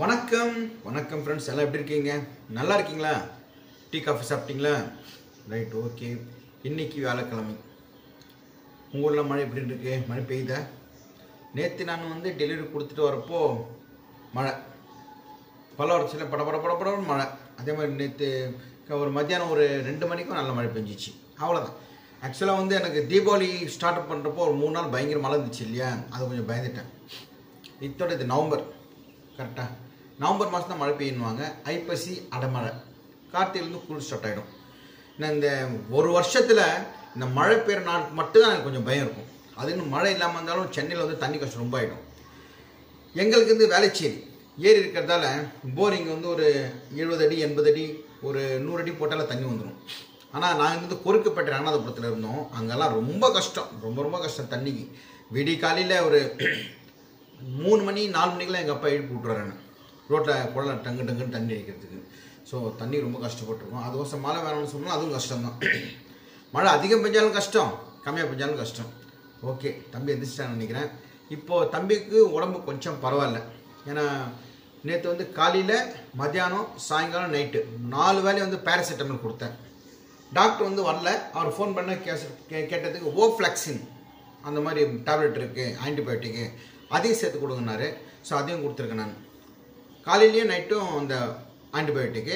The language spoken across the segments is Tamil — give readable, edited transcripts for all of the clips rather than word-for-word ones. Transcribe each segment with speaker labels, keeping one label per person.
Speaker 1: வணக்கம் வணக்கம் ஃப்ரெண்ட்ஸ், எல்லாம் எப்படி இருக்கீங்க? நல்லா இருக்கீங்களா? டீ காஃபி சாப்பிட்டீங்களா? Right, okay. இன்னைக்கு வியாழக்கிழமை. உங்கள் ஊரில் மழை எப்படி இருக்கு? மழை பெய்யுதா? நேற்று நான் டெலிவரி கொடுத்துட்டு வரப்போ மழை, பல்லவரச்சில் படப்படன்னு மழை. அதே மாதிரி நேற்று ஒரு மத்தியானம் ஒரு 2 மணிக்கும் நல்ல மழை பெஞ்சிச்சு. அவ்வளோதான். ஆக்சுவலாக எனக்கு தீபாவளி ஸ்டார்ட் அப் பண்ணுறப்போ ஒரு 3 நாள் பயங்கர மழை இருந்துச்சு இல்லையா? அது கொஞ்சம் பயந்துட்டேன். இதோட இது நவம்பர், கரெக்டாக நவம்பர் மாதம் தான் மழை பெய்யணுவாங்க. ஐப்பசி அடமழை, கார்த்திகைலேருந்து குளிர் ஸ்டார்ட் ஆகிடும். நான் இந்த ஒரு வருஷத்தில் இந்த மழை பெய்கிற நாளுக்கு மட்டும்தான் எனக்கு கொஞ்சம் பயம் இருக்கும். அது இன்னும் மழை இல்லாமல் இருந்தாலும் சென்னையில் தண்ணி கஷ்டம் ரொம்ப ஆகிடும். எங்களுக்கு வேலைச்சேரி ஏரி இருக்கிறதால போரிங் ஒரு 70 அடி 80 அடி ஒரு 100 அடி போட்டால் தண்ணி வந்துடும். ஆனால் நாங்கள் கொருக்குப்பேட்டை ராமநாதபுரத்தில் இருந்தோம். அங்கெல்லாம் ரொம்ப கஷ்டம், ரொம்ப கஷ்டம் தண்ணிக்கு. விடிய காலையில் ஒரு 3 மணி 4 மணிக்கெலாம் எங்கள் அப்பா எழுப்பி விட்டுறாரு ரோட்டில் குழல் டங்குன்னு தண்ணி அடிக்கிறதுக்கு. ஸோ தண்ணி ரொம்ப கஷ்டப்பட்டுருக்கோம். அதுக்கோசம் மழை வேணும்னு சொன்னால் அதுவும் கஷ்டம்தான். மழை அதிகம் பெஞ்சாலும் கஷ்டம், கம்மியாக பெஞ்சாலும் கஷ்டம். ஓகே, தம்பி எந்திரிச்சிட்டான்னு நினைக்கிறேன். இப்போது தம்பிக்கு உடம்பு கொஞ்சம் பரவாயில்ல. ஏன்னா நேற்று காலையில் மத்தியானம் சாயங்காலம் நைட்டு 4 வேலையும் பேராசிட்டமல் கொடுத்தேன். டாக்டர் வரல. அவர் ஃபோன் பண்ண கேட்டதுக்கு ஓஃப்ளாக்சின் அந்த மாதிரி டேப்லெட் இருக்குது, ஆன்டிபயோட்டிக்கு, அதையும் சேர்த்து கொடுங்கன்னாரு. ஸோ அதையும் கொடுத்துருக்கேன். நான் காலையிலையும் நைட்டும் அந்த ஆன்டிபயோட்டிக்கு,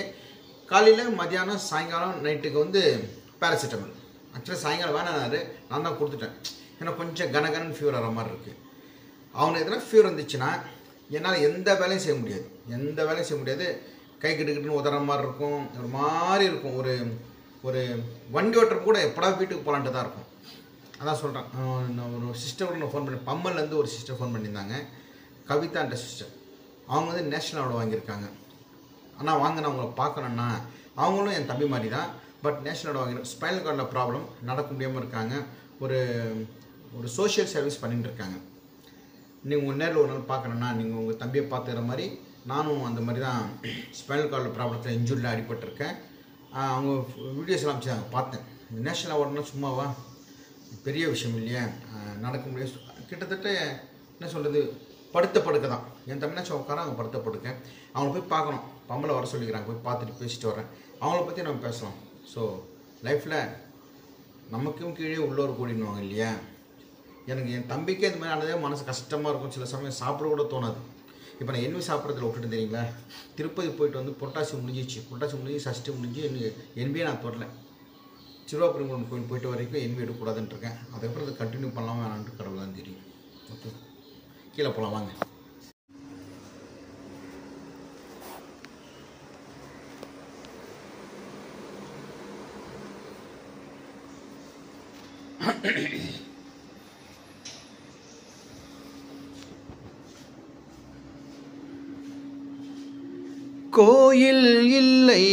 Speaker 1: காலையில் மத்தியானம் சாயங்காலம் நைட்டுக்கு பேராசிட்டமல். ஆக்சுவலாக சாயங்காலம் வேணாரு, நான் தான் கொடுத்துட்டேன். ஏன்னா கொஞ்சம் கனகனன்னு ஃபீவர் வர மாதிரி இருக்குது. அவனுக்கு எதனா ஃபீவர் வந்துச்சுன்னா என்னால் எந்த வேலையும் செய்ய முடியாது. கை கிட்டுக்கிட்டுன்னு உதற மாதிரி இருக்கும், ஒரு மாதிரி இருக்கும். ஒரு வண்டி ஓட்டுற கூட எப்படா வீட்டுக்கு போகலான்ட்டு தான் இருக்கும். அதான் சொல்கிறேன். நான் ஒரு சிஸ்டரோட நான் ஃபோன் பண்ணேன். பம்மல்லேருந்து ஒரு சிஸ்டர் ஃபோன் பண்ணியிருந்தாங்க, கவிதான்ற சிஸ்டர். அவங்க நேஷ்னல் அவார்டு வாங்கியிருக்காங்க. ஆனால் வாங்கினா அவங்கள பார்க்கணுன்னா அவங்களும் என் தம்பி மாதிரி தான். பட் நேஷ்னல் அவார்டு வாங்கிடும். ஸ்பைனல் கார்டில் ப்ராப்ளம், நடக்க முடியாமல் இருக்காங்க. ஒரு சோஷியல் சர்வீஸ் பண்ணிட்டு இருக்காங்க. நீங்கள் உங்கள் நேரில் ஒரு நாள் பார்க்கணுன்னா நீங்கள் உங்கள் தம்பியை பார்த்துக்கிற மாதிரி நானும் அந்த மாதிரி தான் ஸ்பைனல் கார்டில் ப்ராப்ளத்தில் இன்ஜூரியில் அடிபட்டிருக்கேன். அவங்க வீடியோஸ் எல்லாம் அமைச்சாங்க, பார்த்தேன். இந்த நேஷ்னல் அவார்டுனா சும்மாவா, பெரிய விஷயம் இல்லையா? நடக்க முடியாது. கிட்டத்தட்ட என்ன சொல்கிறது, படுத்த படுக்க தான். என் தமிழ்நாச்சு உட்கார அவங்க படுத்த படுக்க. அவங்கள போய் பார்க்கணும், பம்பளை வர சொல்லிக்கிறாங்க. போய் பார்த்துட்டு பேசிட்டு வரேன். அவங்கள பற்றி நம்ம பேசலாம். ஸோ லைஃப்பில் நமக்கும் கீழே உள்ளோர் கூடினுவாங்க இல்லையா? எனக்கு என் தம்பிக்கே இது மாதிரி ஆனதே மனசு கஷ்டமாக இருக்கும். சில சமயம் சாப்பிட கூட தோணாது. இப்போ நான் என்வி சாப்பிட்றதுல விட்டுட்டு தெரியுங்களா? திருப்பதி போயிட்டு புரட்டாசி முடிஞ்சு சஷ்டி முடிஞ்சு என்வியே நான் தொடல. சிறுவாபுரிமுருகன் கோயில் போயிட்டு வரைக்கும் என்வி எடுக்கக்கூடாதுன்னு இருக்கேன். அதுக்கப்புறம் அதை கண்டினியூ பண்ணலாமா வேணான்ட்டு கடவுள் தான் தெரியும். ஓகே, கீழே போகலாம் வாங்க. கோயில் இல்லை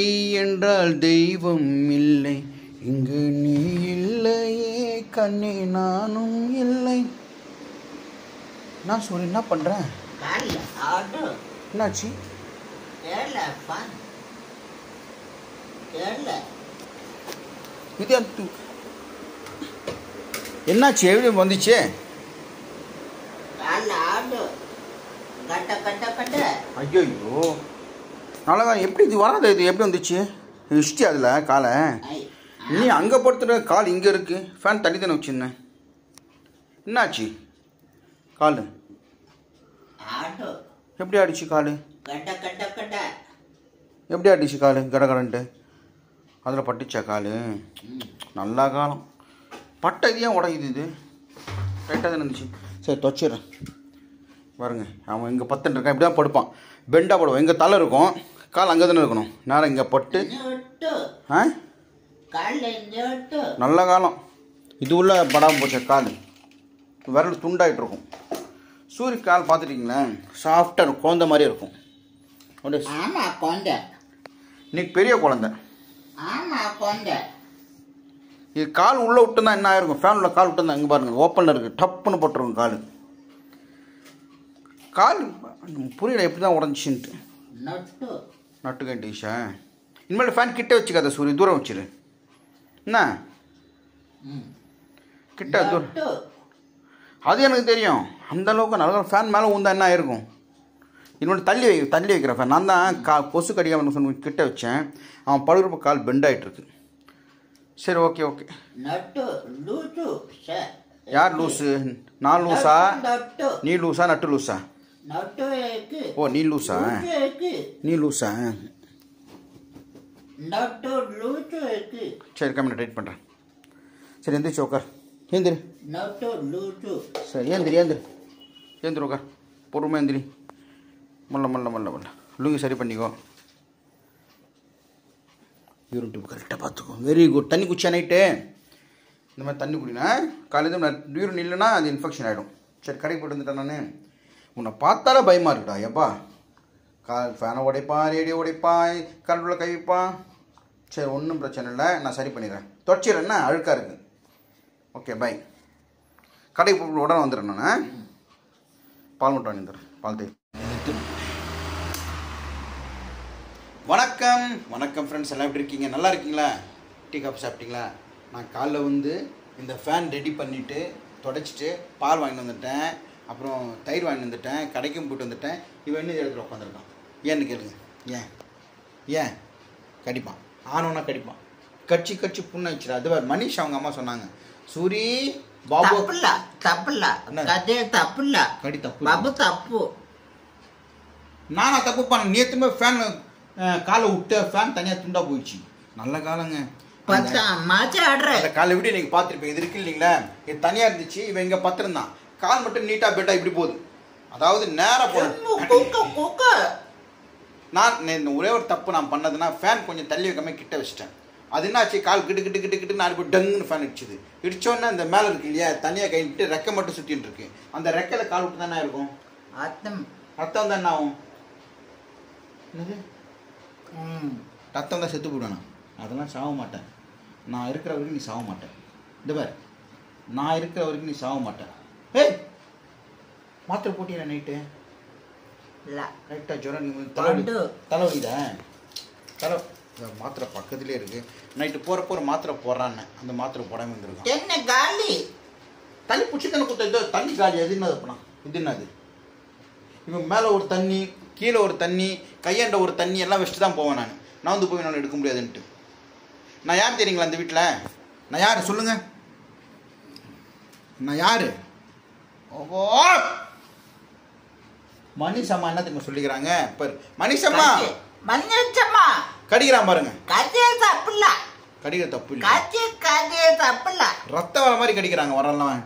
Speaker 1: என்றால் தெய்வம் இல்லை, இங்கு நீ இல்லையே கண்ணே நானும் இல்லை. நான் சொல்லி என்ன பண்ணுறேன்? என்னாச்சு? இது என்னாச்சு? எப்படி வந்துச்சு? ஐயோ, நல்லா எப்படி இது வராது? இது எப்படி வந்துச்சு? ஹிஸ்ட்ரி அதில் காலை நீ அங்கே படுத்துகிற கால் இங்கே இருக்குது. ஃபேன் தண்ணி தானே வச்சுருந்தேன். என்னாச்சு? கால் எப்படி ஆடிச்சு? கால் எப்படி ஆடிச்சு? கால் கடகடன்ட்டு அதில் பட்டுச்சா கால்? நல்லா காலம் பட்டது ஏன் உடையுது? இது ரைட்டாக தானே இருந்துச்சு. சரி, தொச்சிடுறேன் பாருங்க. அவன் இங்கே பத்துன்னு இருக்கான். இப்படி தான் படுப்பான், பெண்டாக படுவான். எங்கே தலை இருக்கும், கால் அங்கே தானே இருக்கணும். நேரம் இங்கே பட்டு நல்ல காலம். இது உள்ள படாமல் போச்ச கால், விரல் துண்டாகிட்டு இருக்கும். சூரிய கால் பார்த்துட்டிங்களேன், சாஃப்டாக இருக்கும், குழந்த மாதிரி இருக்கும். இன்னைக்கு பெரிய குழந்தை. இது கால் உள்ளே விட்டுருந்தா என்ன ஆயிருக்கும்? ஃபேன் உள்ள கால் விட்டுருந்தா இங்கே பாருங்கள், ஓப்பனில் இருக்குது, டப்புன்னு போட்டுருக்கும் கால். கால் புரியல எப்படி தான் உடஞ்சின்ட்டு. நட்டு கட்டிஷா. இனிமேல் ஃபேன் கிட்ட வச்சுக்காத சூரிய, தூரம் வச்சிரு. என்ன கிட்ட தூரம்? அது எனக்கு தெரியும். அந்தளவுக்கு நல்ல ஃபேன் மேலே ஊந்தா என்ன ஆயிருக்கும்? இன்னொன்று தள்ளி வைக்கிறேன் ஃபேன். நான் தான் கொசு கடிக்காமல் சொன்ன கிட்ட வச்சேன். அவன் படுகிறப்ப கால் பெண்ட் ஆகிட்டுருக்கு. சரி ஓகே ஓகே. யார் லூஸு? நான் லூஸா? நீ லூஸா? நட்டு லூஸா? ஓ நீ லூஸா? நீ லூஸா? சரி கம்மியாக டைட் பண்ணுறேன். சரி எந்திரிச்சு உட்கார். ஏந்திரி. சரி ஏந்திரி உட்கார். பொறுமையாக எந்திரி. மல்ல லுங்கி சரி பண்ணிக்கோ. யூரின் கரெக்டாக பார்த்துக்கோ. Very good. தண்ணி குச்சியா நைட்டு? இந்த மாதிரி தண்ணி குடினா காலையில் யூரின் இல்லைன்னா அது இன்ஃபெக்ஷன் ஆகிடும். சரி கடைக்கு போட்டு வந்துட்டேன் நான். உன்னை பார்த்தாலே பயமாக இருக்குடா. எப்பா ஃபேனை உடைப்பான், ரேடியோ உடைப்பான், கரண்ட்ல கை வைப்பான். சரி ஒன்றும் பிரச்சனை இல்லை, நான் சரி பண்ணிடுறேன். தொடச்சிடுறேன். என்ன அழுக்காக இருக்குது. Okay bye. கடைக்கு போட்டு உடனே வந்துடுறேன் நான். பால் மட்டும் வாங்கிடுறேன். பால் தேவை. வணக்கம் ஃப்ரெண்ட்ஸ், எல்லாம் எப்படி இருக்கீங்க? நல்லா இருக்கீங்களா? டீ காஃபி சாப்பிட்டீங்களா? நான் காலைல வந்து இந்த ஃபேன் ரெடி பண்ணிவிட்டு தொடச்சிட்டு பால் வாங்கிட்டு வந்துட்டேன். அப்புறம் தயிர் வாங்கிட்டு வந்துட்டேன். கடைக்கும் போய்ட்டு வந்துட்டேன். இவன் இன்னும் இடத்துல உட்காந்துருக்கான். ஏன்னு கேளுங்க. ஏன் கடிப்பான்? ஆனோன்னா கடிப்பான். கட்சி புண்ணு வச்சுரு. அது மனிஷ் அவங்க அம்மா சொன்னாங்க, சூரி பாபு
Speaker 2: தப்புல்ல
Speaker 1: கடி தப்பு
Speaker 2: பாபு தப்பு.
Speaker 1: நானா தப்பு பண்ண? நேற்றுமே ஃபேன் காலை விட்டு ஃபேன் தனியாக துண்டா போயிடுச்சு. நல்ல காலங்க. காலை விட்டு நீங்கள் பார்த்துருப்பீங்க. இது இருக்கு இல்லைங்களா, இது தனியாக இருந்துச்சு. இவன் இங்கே பத்திரந்தான். கால் மட்டும் நீட்டாக பெட்டா இப்படி போகுது. அதாவது நேராக போன. நான் ஒரே ஒரு தப்பு நான் பண்ணதுன்னா, ஃபேன் கொஞ்சம் தள்ளி வைக்காம கிட்ட வச்சிட்டேன். அது என்னாச்சு, கால் கிட்டு நான் இப்போ டங்குன்னு ஃபேன் இடிச்சுது. இடிச்சோன்னே அந்த மேலே இருக்கு இல்லையா, தனியாக கைட்டு ரெக்கை மட்டும் சுற்றின்னு இருக்கு. அந்த ரெக்கையில் கால் விட்டு தானே இருக்கும். ரத்தம் தான் என்ன ஆகும்? என்னது ரத்தம் தான் செத்து போடுவேன். அதெல்லாம் சாக மாட்டேன். நான் இருக்கிற வரைக்கும் நீ சாக மாட்டேன். இந்த பார், நான் இருக்கிற வரைக்கும் நீ சாக மாட்டேன். ஏய் மாத்திரை போட்டியா நைட்டு? ரைட்டா ஜுரம். நீங்கள் தலைவலிதா? மாத்திரை பக்கத்துலேயே இருக்குது. நைட்டு போகிற மாத்திரை போடுறான்னு அந்த மாத்திரை போடாமல் இருந்திருக்கும்.
Speaker 2: என்ன காலி
Speaker 1: தண்ணி பிடிச்சி தானே கொடுத்த தண்ணி காலி. அது என்னது அப்பனா? இது என்னது? இவன் மேலே ஒரு தண்ணி, கீழே ஒரு தண்ணி, கையாண்ட ஒரு தண்ணி எல்லாம் வச்சுட்டு தான் போவேன். நான் வந்து போய் என்னால் எடுக்க முடியாதுன்ட்டு. நான் யார் தெரியுங்களா அந்த வீட்டில்? நான் யார் சொல்லுங்க? நான் யார்? ஓஹோ, மணிஷம்மா என்ன தெரியுமா சொல்லிக்கிறாங்க? மணிஷம்மா கடிக்கிறான் பாருங்க. கடிக்கிற தப்பு இல்லை. ரத்த வர மாதிரி கடிக்கிறாங்க. வரலாம்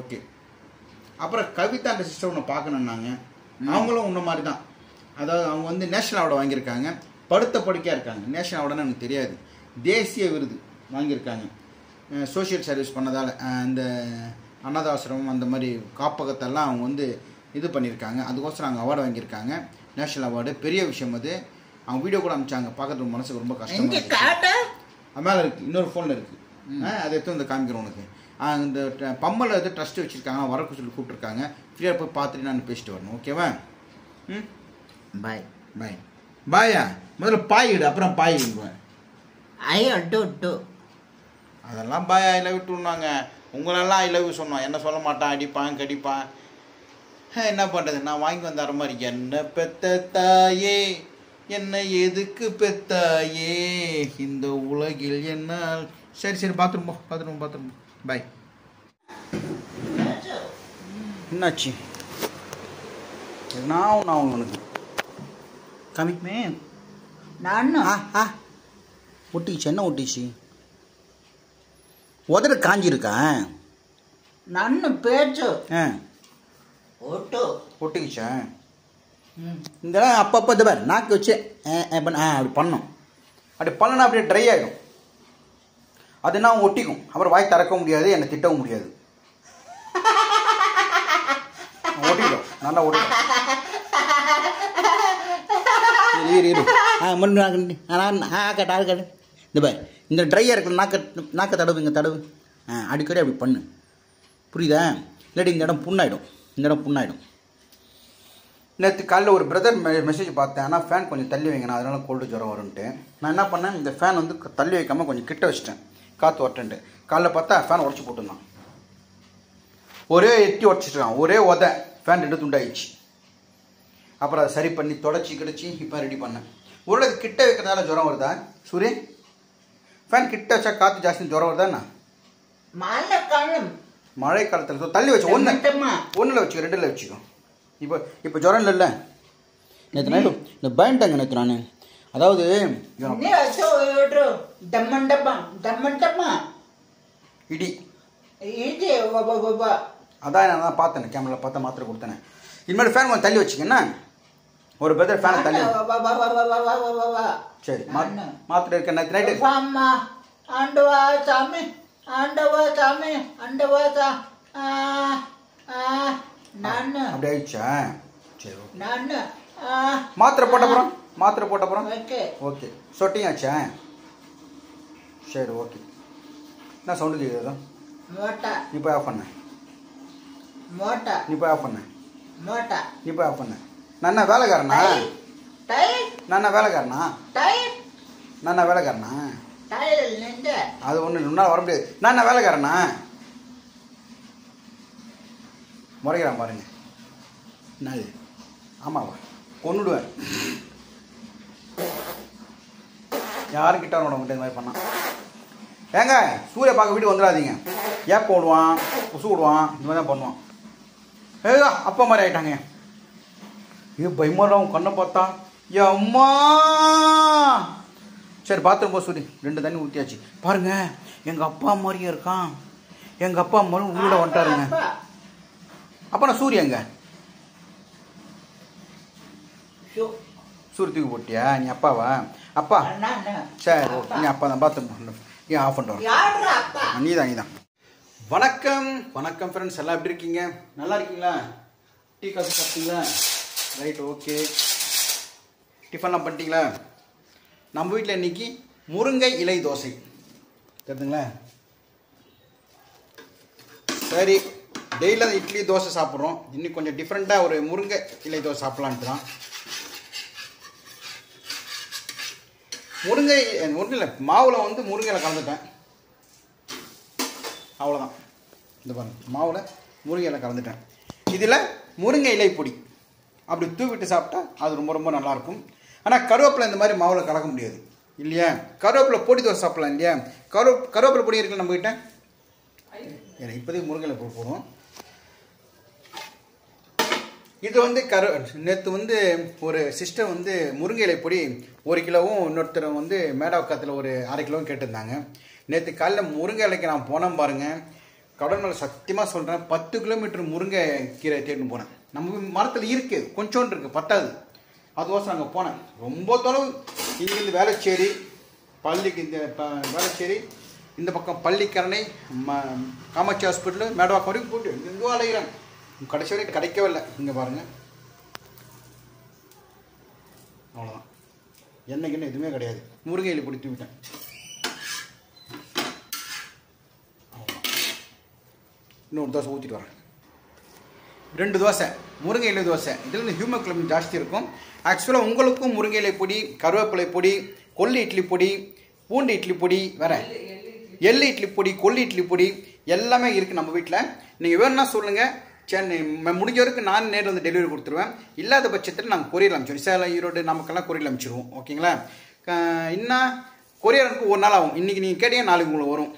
Speaker 1: ஓகே. அப்புறம் கவிதா அந்த சிஸ்டர் ஒன்று பார்க்கணுன்னாங்க. அவங்களும் உன்ன மாதிரி தான். அதாவது அவங்க வந்து நேஷனல் அவார்டு வாங்கியிருக்காங்க. படுத்த படுக்கையாக இருக்காங்க. நேஷனல் அவார்டுன்னு எனக்கு தெரியாது. தேசிய விருது வாங்கியிருக்காங்க. சோஷியல் சர்வீஸ் பண்ணதால் இந்த அனாதாசிரமம் அந்த மாதிரி காப்பகத்தெல்லாம் அவங்க வந்து இது பண்ணியிருக்காங்க. அதுக்கோசரம் அவங்க அவார்டு வாங்கியிருக்காங்க. நேஷனல் அவார்டு பெரிய விஷயம். அது அவங்க வீடியோ கூட அனுப்பிச்சாங்க. பார்க்கறது மனசுக்கு ரொம்ப கஷ்டமாக இருக்குது. அது மேலே இருக்குது, இன்னொரு ஃபோனில் இருக்குது. அதை எடுத்து வந்து காமிக்கிறோம் உனக்கு. இந்த பம்மல் வந்து ட்ரஸ்ட்டு வச்சுருக்காங்க. வரக்கு சொல்லி கூப்பிட்ருக்காங்க. ஃப்ரீயாக போய் பார்த்துட்டு நான் பேசிட்டு வரணும். ஓகேவா?
Speaker 2: பாய்
Speaker 1: பாய். பாயா? முதல்ல பாய் இடு, அப்புறம் பாய் இடுவேன். அதெல்லாம் பாய் ஐ லவ் விட்டுருந்தாங்க. உங்களெல்லாம் ஐ லவ் சொன்னோம். என்ன சொல்ல மாட்டான், அடிப்பான் கடிப்பான். என்ன பண்ணுறது? நான் வாங்கி வந்தார மாதிரி, என்ன பெத்த தாயே, என்ன எதுக்கு பெத்தாயே இந்த உலகில் என்ன. சரி பாத்ரூம் பாய். என்னாச்சு? நான் உனக்கு கமிட்மே ஒட்டிச்சு. என்ன ஒட்டிச்சு? உதட காஞ்சிருக்கா?
Speaker 2: நன்னு பேச்சு
Speaker 1: ஒட்டிக்கிச்சா? இந்த அப்பப்போ இது பாரு நாக்கு வச்சு அப்படி பண்ணணும். அப்படி பண்ணனா அப்படியே ட்ரை ஆகிடும். அதுனா ஒட்டிக்கும். அப்புறம் வாய் திறக்க முடியாது, என்னை திட்டவும் முடியாது. ஒட்டிடும், நல்லா ஒட்டிடும். இந்த பாரு, இந்த ட்ரையாக இருக்கிற நாக்கை தடவு. அடிக்கடி அப்படி பண்ணு. புரியுதா? இல்லாட்டி இந்த இடம் புண்ணாயிடும். நேற்று காலையில் ஒரு பிரதர் மெசேஜ் பார்த்தேன். ஆனால் ஃபேன் கொஞ்சம் தள்ளி வைங்க, நான் அதனால் கோல்டு ஜுரம் வரும்ன்ட்டு. நான் என்ன பண்ணேன், இந்த ஃபேன் வந்து தள்ளி வைக்காமல் கொஞ்சம் கிட்ட வச்சிட்டேன், காற்று வரட்டுன்ட்டு. காலைல பார்த்தா ஃபேன் உடச்சி போட்டுருந்தான். ஒரே எட்டி உடச்சிட்டான். ஒரே ஃபேன் 2 துண்டாயிடுச்சு. அப்புறம் அதை சரி பண்ணி தொடச்சி கிடச்சி இப்போ ரெடி பண்ணேன். ஒரு கிட்ட வைக்கிறதால ஜுரம் வருதா சூரியன்? ஃபேன் கிட்ட வச்சா காற்று ஜாஸ்தி ஜுரம் வருதா என்ன? மழை காலத்தில் தள்ளி வச்சு ஒன்றில் வச்சுக்கோ, 2ல் வச்சுக்கோ. இப்போ ஜுரம் இல்லைல்ல. நேற்று நைட்டு இந்த பயன்ட்டாங்க நேற்று நான். அதாவது இடி அதான் நான் தான் பார்த்தேன், கேமராவில் பார்த்தா மாத்திரை கொடுத்தேன். இனிமேல் ஃபேன் கொஞ்சம் தள்ளி வச்சுக்கண்ணா. ஒரு பெதர் ஃபேன் தள்ளி. சரி மாத்திரை இருக்க நேற்று நைட்டு.
Speaker 2: ஆண்டவா சாமி, ஆண்டவா சாமி, ஆண்டவா சா நான்
Speaker 1: அப்படி ஆயிடுச்சா? சரி
Speaker 2: நான்
Speaker 1: மாத்திரை போட்ட அப்புறம் ஓகே சொட்டியாச்சா? சரி ஓகே. என்ன சவுண்டு கேட்குது? நீ போய் ஆஃப் பண்ண. நீ போய் ஆஃப் பண்ண. நான் என்ன வேலைக்காரனா? அது ஒன்று முன்னால் வர முடியாது. நான் என்ன வேலைக்காரனா? முறைக்கிறான் பாருங்க. என்னது? ஆமாவா? கொன்னுடுவேன். யாரும் கிட்ட வர மாட்டேன். இந்த மாதிரி பண்ணான். ஏங்க சூரிய பார்க்க வீட்டுக்கு வந்துடாதீங்க. ஏப்ப விடுவான், புசு விடுவான், இந்த மாதிரி தான் பண்ணுவான். ஏதா அப்பா மாதிரி ஆயிட்டாங்க. பயமாடா உன் கண்ணை பார்த்தா. அம்மா சரி பாத்ரூம் போ சூரி. 2 தண்ணி ஊற்றியாச்சு. பாருங்க எங்கள் அப்பா மாதிரியே இருக்கான். எங்கள் அப்பா மாதிரி உள்ள வந்துட்டாருங்க. அப்போ நான் சூரிய எங்க? சூரிய தூக்கி போட்டியா? நீ அப்பாவா? அப்பா சரி ஓகே. நீ அப்பா தான். பாத்ரூம் ஏன் ஆஃப் பண்ணிட்டு வர? நீதான். வணக்கம் ஃப்ரெண்ட்ஸ், எல்லாம் எப்படி இருக்கீங்க? நல்லா இருக்கீங்களா? டீ காஃபி சாப்பிட்டீங்களா? Right okay. டிஃபன்லாம் பண்ணிட்டீங்களா? நம்ம வீட்டில் இன்னைக்கு முருங்கை இலை தோசை தெரியுதுங்களா? சரி டெய்லியும் இட்லி தோசை சாப்பிட்றோம். இன்னைக்கு கொஞ்சம் டிஃப்ரெண்ட்டாக ஒரு முருங்கை இலை தோசை சாப்பிட்லான்ட்டு தான். முருங்கை இல்லை மாவில் வந்து முருங்கையில் கலந்துட்டேன். அவ்வளோதான். இந்த பாருங்க மாவில் முருங்கையில் கலந்துட்டேன். இதில் முருங்கை இலை பொடி அப்படி தூவிட்டு சாப்பிட்டா அது ரொம்ப ரொம்ப நல்லாயிருக்கும். ஆனால் கருவேப்பிலை இந்த மாதிரி மாவில் கலக்க முடியாது இல்லையா? கருவேப்பிலை பொடி தோசை சாப்பிட்லாம் இல்லையா? கருவேப்பிலை பொடி இருக்குல்ல நம்மக்கிட்ட. இப்போதைக்கு முருங்கை இலை போடுவோம். இது வந்து நேற்று வந்து ஒரு சிஸ்டர் வந்து முருங்கை இலை பொடி 1 கிலோவும் இன்னொருத்தர் வந்து மேடாவக்காத்தில் ஒரு 1/2 கிலோவும் கேட்டிருந்தாங்க. நேற்று காலையில் முருங்கை இலைக்கு நான் போனேன் பாருங்கள். கடல் மேலே சத்தியமாக சொல்கிறேன் 10 கிலோமீட்டர் முருங்கை கீரை தேடின்னு போனேன். நம்ம மரத்தில் இருக்குது, கொஞ்சோண்டு இருக்குது, பத்தாது. அதுவாசம் அங்கே போனேன். ரொம்ப தொலைவு. இங்கேருந்து வேளச்சேரி பள்ளிக்கு, இந்த வேளச்சேரி இந்த பக்கம் பள்ளிக்கரணை காமாட்சி ஹாஸ்பிட்டலு மேடவாக்கம் வரைக்கும் போட்டு எங்கேருந்தோ அலைகிறேன். கடைசி வரைக்கும் கிடைக்கவே இல்லை. இங்கே பாருங்கள் அவ்வளோதான். என்னைக்கு எதுவுமே கிடையாது. முருங்கை இலை பிடித்து விட்டேன். இன்னொரு தோசை ஊற்றிட்டு வரேன். 2 தோசை முருங்கை இலை தோசை. இதில் ஹியூமோகுளோபின் ஜாஸ்தி இருக்கும். ஆக்சுவலாக உங்களுக்கும் முருங்கை இலை பொடி, கருவேப்பிலை பொடி, கொல்லி இட்லி பொடி, பூண்டு இட்லி பொடி, வேறு எள்ளு இட்லி பொடி, கொல்லி இட்லி பொடி எல்லாமே இருக்குது நம்ம வீட்டில். நீங்கள் வேணும்னா சொல்லுங்கள். சென்னை முடிஞ்ச வரைக்கும் நான் நேரில் வந்து டெலிவரி கொடுத்துருவேன். இல்லாத பட்சத்தில் நாங்கள் கொரியர் அனுப்பிச்சிடுவோம். சேலம், ஈரோடு, நமக்கெல்லாம் கொரியர் அனுப்பிச்சிடுவோம். ஓகேங்களா? இன்னும் கொரியருக்கு 1 நாள் ஆகும். இன்றைக்கி நீங்கள் கேட்டீங்க நாளைக்கு உங்களுக்கு வரும்.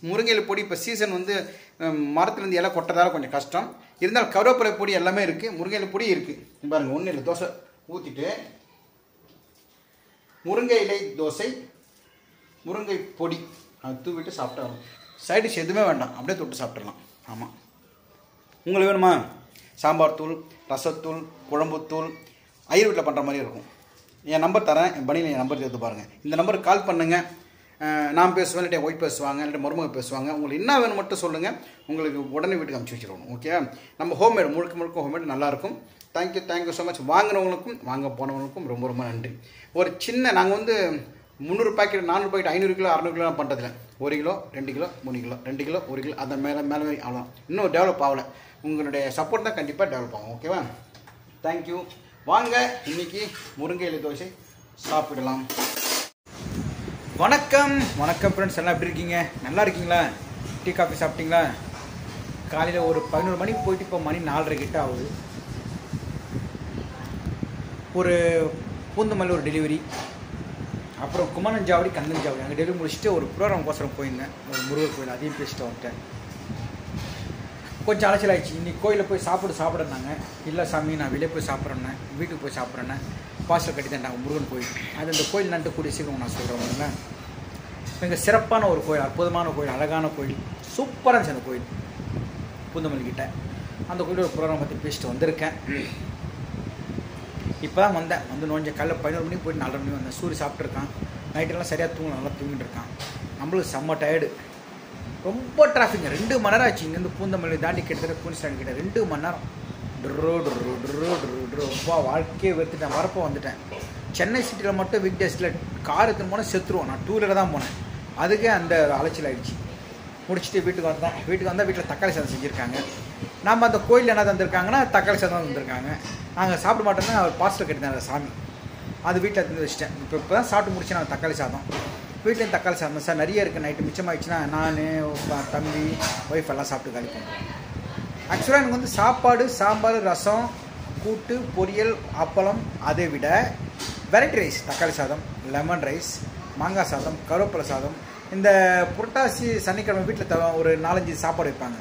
Speaker 1: முருங்கை பொடி இப்போ சீசன் வந்து மரத்துலேருந்து இலை கொட்டதால கொஞ்சம் கஷ்டம். இருந்தாலும் கருவேப்பிலை பொடி எல்லாமே இருக்குது. முருங்கை பொடி இருக்குது. பாருங்கள் ஒன்றும் இல்லை. தோசை ஊற்றிட்டு முருங்கை இலை தோசை, முருங்கை பொடி அது தூவிட்டு சாப்பிட்டா சைடிஷ் எதுவுமே வேண்டாம். அப்படியே தொட்டு சாப்பிட்றலாம். ஆமாம். உங்களுக்கு வேணுமா? சாம்பார் தூள், ரசத்தூள், குழம்புத்தூள் ஐயர் வீட்டில் பண்ணுற மாதிரி இருக்கும். என் நம்பர் தரேன். என் பணியில் என் நம்பர் எடுத்து பாருங்கள். இந்த நம்பருக்கு கால் பண்ணுங்கள். நான் பேசுவேன், இல்லாட்டி ஒய்ஃப் பேசுவாங்க, இல்லாட்டி மருமக பேசுவாங்க. உங்களுக்கு என்ன வேணும் மட்டும் சொல்லுங்கள். உங்களுக்கு உடனே வீட்டுக்கு அனுப்பிச்சி வச்சுருவோம். ஓகே? நம்ம ஹோம்மேடு முழுக்க ஹோம்மேடு நல்லாயிருக்கும். Thank you so much. வாங்கினவங்களுக்கும் வாங்க போனவங்களுக்கும் ரொம்ப ரொம்ப நன்றி. ஒரு சின்ன நாங்கள் வந்து 300 பாக்கெட் 400 பாக்கெட் 500 கிலோ 600 கிலோ பண்ணுறதில்ல. 1 kilo 2 kilo 3 kilo 2 kilo 1 kilo அந்த மேலே அவ்வளோ. இன்னும் டெவலப் ஆகலை. உங்களுடைய சப்போர்ட் தான் கண்டிப்பாக டெவலப் ஆகும். ஓகேவா? தேங்க்யூ. வாங்க இன்றைக்கி முருங்கை இலை தோசை சாப்பிடலாம். வணக்கம் ஃப்ரெண்ட்ஸ், எல்லாம் எப்படி இருக்கீங்க? நல்லா இருக்கீங்களா? டீ காஃபி சாப்பிட்டீங்களா? காலையில் ஒரு 11 மணிக்கு போயிட்டு இப்போ மணி 4:30 கிட்ட ஆகுது.
Speaker 3: ஒரு பூந்தமல்லி ஒரு டெலிவரி, அப்புறம் குமரஞ்சாவடி கந்தஞ்சாவடி அங்கே டெலிவரி முடிச்சுட்டு ஒரு ப்ரோக்ராம் கோசரம் போயிருந்தேன், ஒரு முருகர் கோயில், அதையும் பேசிட்டு வந்துட்டேன். கொஞ்சம் அலைச்சல் ஆயிடுச்சு. இன்றைக்கி கோயிலில் போய் சாப்பிட்றாங்க. இல்லை சாமி நான் வெளியே போய் சாப்பிட்றேன்னே, வீட்டுக்கு போய் சாப்பிட்றேன்னே, பார்சல் கட்டி தந்தாங்க முருகன் கோயில். அது அந்த கோயில் நட்டு கூடிய சீக்கிரம் நான் சொல்கிறேன். மிக சிறப்பான ஒரு கோயில், அற்புதமான கோயில், அழகான கோயில், சூப்பராக இருந்துச்சு அந்த கோயில் பூந்தமல்லிக்கிட்ட. அந்த கோயில் ஒரு ப்ரோக்ராம் பற்றி பேசிட்டு வந்திருக்கேன். இப்போ தான் வந்து நோஞ்ச காலையில் 11 மணிக்கு போய்ட்டு 4:30 மணி வந்தேன். சூரிய சாப்பிட்ருக்கான், நைட்டெல்லாம் சரியாக நல்லா தூங்கிட்டு இருக்கான். நம்மளுக்கு செம்ம டயர்டு, ரொம்ப டிராஃபிக். 2 மணி நேரம் ஆச்சு இங்கேருந்து பூந்தமல்லி தாண்டி கிட்டத்தட்ட பூனிஸ்டாண்ட் கிட்ட 2 மணி நேரம். ரொம்ப வாழ்க்கையே வெறுத்துட்டேன். வரப்போ வந்துட்டேன். சென்னை சிட்டியில் மட்டும் வீக் டேஸில் கார் எடுத்துன்னு போனால் செத்துருவோம். நான் 2 வீலர் தான் போனேன். அதுக்கே அந்த அலைச்சல் ஆகிடுச்சு. முடிச்சுட்டு வீட்டுக்கு வந்தேன். வீட்டில் தக்காளி சாதம் செஞ்சுருக்காங்க. நம்ம அந்த கோயிலில் என்ன தந்திருக்காங்கன்னா தக்காளி சாதம் தந்திருக்காங்க. நாங்கள் சாப்பிட மாட்டோம்னா அவர் பார்சல் கட்டினார் சாமி. அது வீட்டில் எடுத்து வச்சிட்டேன். இப்போ தான் சாப்பிட்டு முடிச்சேன் நான் தக்காளி சாதம். வீட்லேயும் தக்காளி சாதம் சார் நிறைய இருக்குது. நைட்டு மிச்சமாகிடுச்சுன்னா நான், தம்பி, ஒய்ஃப் எல்லாம் சாப்பிட்டு காலி பண்ணுறோம். ஆக்சுவலாக எனக்கு வந்து சாப்பாடு, சாம்பார், ரசம், கூட்டு, பொரியல், அப்பளம், அதை விட வெரைட்டி ரைஸ், தக்காளி சாதம், லெமன் ரைஸ், மாங்காய் சாதம், கருவேப்பிலை சாதம், இந்த புரட்டாசி சனிக்கிழமை வீட்டில் ஒரு 4-5 சாப்பாடு வைப்பாங்க,